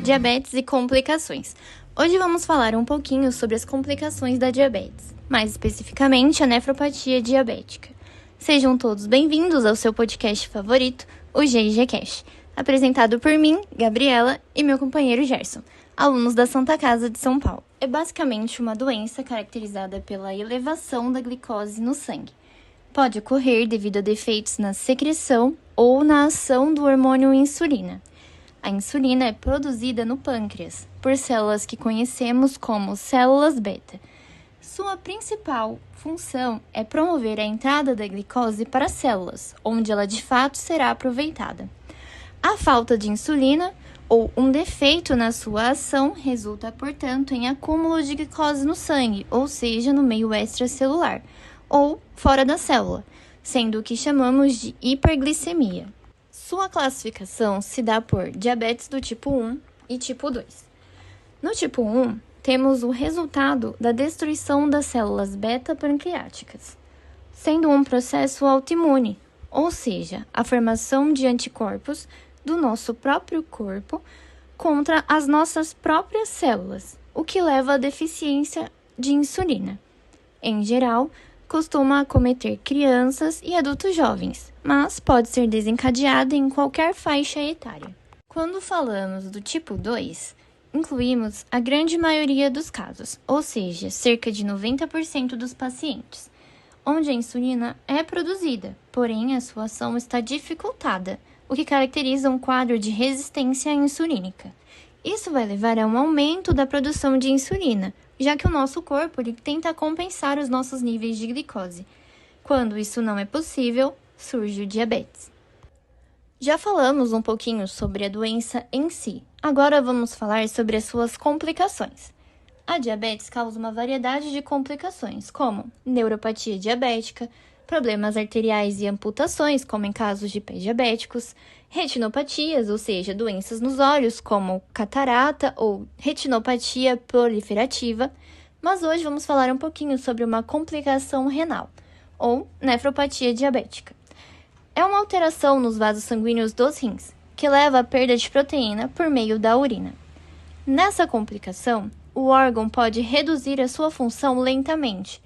Diabetes e complicações. Hoje vamos falar um pouquinho sobre as complicações da diabetes, mais especificamente a nefropatia diabética. Sejam todos bem-vindos ao seu podcast favorito, o GIGcast, apresentado por mim, Gabriela, e meu companheiro Gerson, alunos da Santa Casa de São Paulo. É basicamente uma doença caracterizada pela elevação da glicose no sangue. Pode ocorrer devido a defeitos na secreção ou na ação do hormônio insulina. A insulina é produzida no pâncreas, por células que conhecemos como células beta. Sua principal função é promover a entrada da glicose para as células, onde ela de fato será aproveitada. A falta de insulina ou um defeito na sua ação resulta, portanto, em acúmulo de glicose no sangue, ou seja, no meio extracelular, ou fora da célula, sendo o que chamamos de hiperglicemia. Sua classificação se dá por diabetes do tipo 1 e tipo 2. No tipo 1, temos o resultado da destruição das células beta-pancreáticas, sendo um processo autoimune, ou seja, a formação de anticorpos do nosso próprio corpo contra as nossas próprias células, o que leva à deficiência de insulina. Em geral, costuma acometer crianças e adultos jovens, mas pode ser desencadeada em qualquer faixa etária. Quando falamos do tipo 2, incluímos a grande maioria dos casos, ou seja, cerca de 90% dos pacientes, onde a insulina é produzida, porém a sua ação está dificultada, o que caracteriza um quadro de resistência insulínica. Isso vai levar a um aumento da produção de insulina, já que o nosso corpo tenta compensar os nossos níveis de glicose. Quando isso não é possível, surge o diabetes. Já falamos um pouquinho sobre a doença em si. Agora vamos falar sobre as suas complicações. A diabetes causa uma variedade de complicações, como neuropatia diabética, problemas arteriais e amputações, como em casos de pés diabéticos, retinopatias, ou seja, doenças nos olhos, como catarata ou retinopatia proliferativa, mas hoje vamos falar um pouquinho sobre uma complicação renal, ou nefropatia diabética. É uma alteração nos vasos sanguíneos dos rins, que leva à perda de proteína por meio da urina. Nessa complicação, o órgão pode reduzir a sua função lentamente,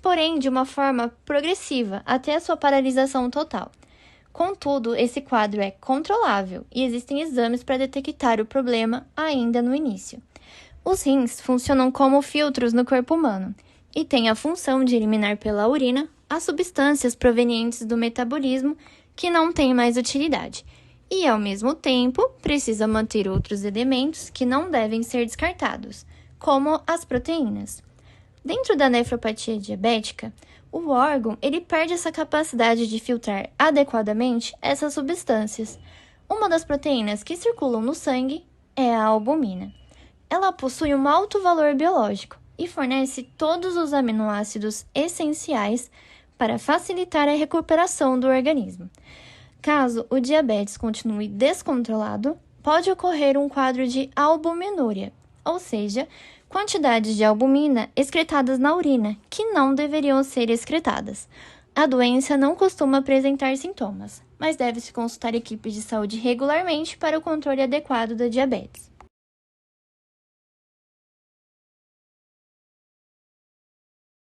porém de uma forma progressiva, até a sua paralisação total. Contudo, esse quadro é controlável e existem exames para detectar o problema ainda no início. Os rins funcionam como filtros no corpo humano e têm a função de eliminar pela urina as substâncias provenientes do metabolismo que não têm mais utilidade e, ao mesmo tempo, precisa manter outros elementos que não devem ser descartados, como as proteínas. Dentro da nefropatia diabética, o órgão perde essa capacidade de filtrar adequadamente essas substâncias. Uma das proteínas que circulam no sangue é a albumina. Ela possui um alto valor biológico e fornece todos os aminoácidos essenciais para facilitar a recuperação do organismo. Caso o diabetes continue descontrolado, pode ocorrer um quadro de albuminúria, ou seja, quantidades de albumina excretadas na urina que não deveriam ser excretadas. A doença não costuma apresentar sintomas, mas deve-se consultar equipes de saúde regularmente para o controle adequado da diabetes.